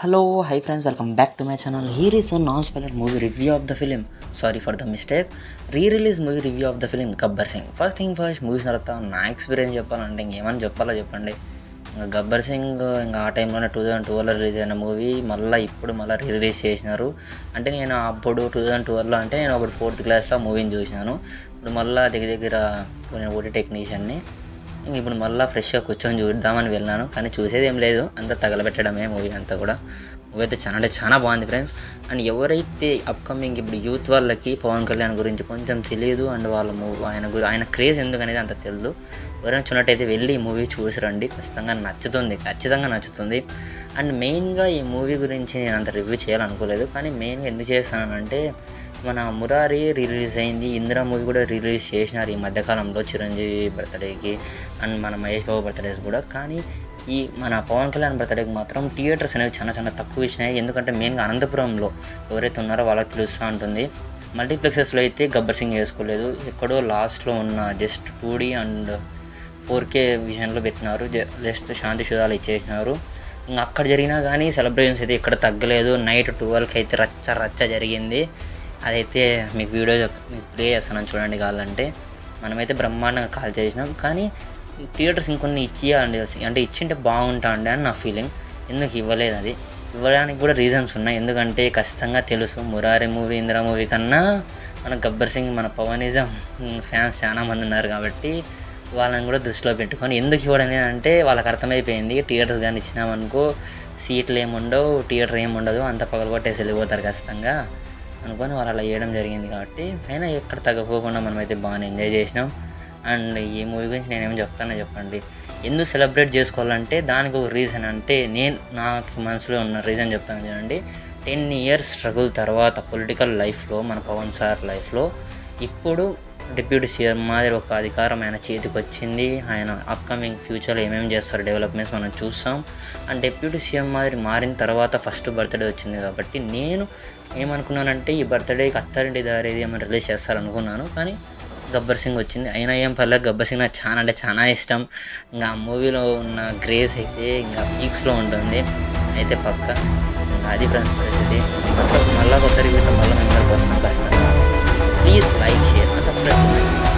Hello, hi friends, welcome back to my channel. Here is a non-spoiler movie review of the film. Sorry for the mistake. Re-release movie review of the film Gabbar Singh. First thing first, movies తర్వాత నా experience చెప్పాలంటే ఇంకేమని చెప్పాలో చెప్పండి. ఇంకా గబ్బర్ సింగ్ ఇంకా ఆ టైంలోనే 2012లో release అయిన మూవీ ఇప్పుడు మళ్ళీ రిలీజ్ చేసినారు. అంటే నేను అప్పుడు 2012లో అంటే నేను అప్పుడు 4th క్లాస్లో మూవీని చూసినాను. ఇప్పుడు మళ్ళీ దగ్గర నేను ఓటీ టెక్నీషియన్ని ఇప్పుడు మళ్ళీ ఫ్రెష్గా కూర్చొని చూద్దామని వెళ్ళాను. కానీ చూసేది ఏం లేదు, అంతా తగలబెట్టడమే మూవీ అంతా కూడా. మూవీ అయితే చాలా బాగుంది ఫ్రెండ్స్. అండ్ ఎవరైతే అప్కమింగ్ ఇప్పుడు యూత్ వాళ్ళకి పవన్ కళ్యాణ్ గురించి కొంచెం తెలియదు అండ్ వాళ్ళ ఆయన క్రేజ్ ఎందుకు అనేది అంత తెలియదు, ఎవరైనా చూడటైతే వెళ్ళి ఈ మూవీ చూసిరండి. ఖచ్చితంగా నచ్చుతుంది. అండ్ మెయిన్గా ఈ మూవీ గురించి నేను అంత రివ్యూ చేయాలనుకోలేదు, కానీ మెయిన్గా ఎందుకు చేస్తానంటే మన మురారి రిలీజ్ అయింది, ఇందిరా మూవీ కూడా రిలీజ్ చేసినారు ఈ మధ్యకాలంలో చిరంజీవి బర్త్డేకి అండ్ మన మహేష్ బాబు బర్త్డేస్ కూడా. కానీ ఈ మన పవన్ కళ్యాణ్ బర్త్డేకి మాత్రం థియేటర్స్ అనేవి చాలా తక్కువ ఇచ్చినాయి. ఎందుకంటే మెయిన్గా అనంతపురంలో ఎవరైతే ఉన్నారో వాళ్ళకి తెలుస్తూ ఉంటుంది. మల్టీప్లెక్సెస్లో అయితే గబ్బర్ సింగ్ వేసుకోలేదు, ఎక్కడో లాస్ట్లో ఉన్న జస్ట్ 2D అండ్ 4K విషయంలో పెట్టినారు, జస్ట్ శాంతి శుధాలు ఇచ్చేసినారు. ఇంకా అక్కడ జరిగినా కానీ సెలబ్రేషన్స్ అయితే ఇక్కడ తగ్గలేదు. నైట్ 12కి అయితే రచ్చ జరిగింది. అదైతే మీకు ప్లే చేస్తాను చూడండి. కావాలంటే మనమైతే బ్రహ్మాండంగా కాల్ చేసినాం, కానీ థియేటర్స్ ఇంకొన్ని అంటే ఇచ్చింటే బాగుంటుండే అని నా ఫీలింగ్. ఎందుకు ఇవ్వలేదు, అది ఇవ్వడానికి కూడా రీజన్స్ ఉన్నాయి. ఎందుకంటే ఖచ్చితంగా తెలుసు మురారి మూవీ ఇందిరా మూవీ కన్నా మన గబ్బర్ సింగ్ మన పవనిజం ఫ్యాన్స్ చాలామంది ఉన్నారు కాబట్టి వాళ్ళని కూడా దృష్టిలో పెట్టుకొని ఎందుకు ఇవ్వడం అంటే వాళ్ళకి అర్థమైపోయింది. థియేటర్స్ కానీ ఇచ్చినామనుకో సీట్లు ఏముండవు, థియేటర్ ఏముండదు, అంత పగలగొట్టేసి వెళ్ళిపోతారు ఖచ్చితంగా అనుకొని వాళ్ళు అలా చేయడం జరిగింది. కాబట్టి అయినా ఎక్కడ తగ్గకోకుండా మనమైతే బాగా ఎంజాయ్ చేసినాం. అండ్ ఈ మూవీ గురించి నేనేం చెప్తానో చెప్పండి. ఎందుకు సెలబ్రేట్ చేసుకోవాలంటే దానికి ఒక రీజన్, అంటే నాకు మనసులో ఉన్న రీజన్ చెప్తాను చూడండి. 10 years స్ట్రగుల్ తర్వాత పొలిటికల్ లైఫ్లో మన పవన్ సార్ లైఫ్లో ఇప్పుడు డిప్యూటీ సీఎం మాదిరి ఒక అధికారం ఆయన చేతికి వచ్చింది. ఆయన అప్కమింగ్ ఫ్యూచర్లో ఏమేమి చేస్తారు డెవలప్మెంట్స్ మనం చూస్తాం. అండ్ డిప్యూటీ సీఎం మాదిరి మారిన తర్వాత ఫస్ట్ బర్త్డే వచ్చింది కాబట్టి నేను ఏమనుకున్నానంటే ఈ బర్త్డేకి అత్తారింటి దారేది ఏమైనా రిలీజ్ చేస్తారనుకున్నాను, కానీ గబ్బర్ సింగ్ వచ్చింది. అయినా ఏం పర్లేదు, గబ్బర్ సింగ్ నాకు చాలా ఇష్టం. ఇంకా ఆ మూవీలో ఉన్న గ్రేస్ అయితే ఇంకా పీక్స్లో ఉంటుంది అయితే పక్క. ఇంకా అది ఫ్రెండ్స్ పరిస్థితి. మళ్ళీ కొత్త రివ్యూతో మళ్ళీ మేము వస్తాం ఖచ్చితంగా. Please like, share, subscribe.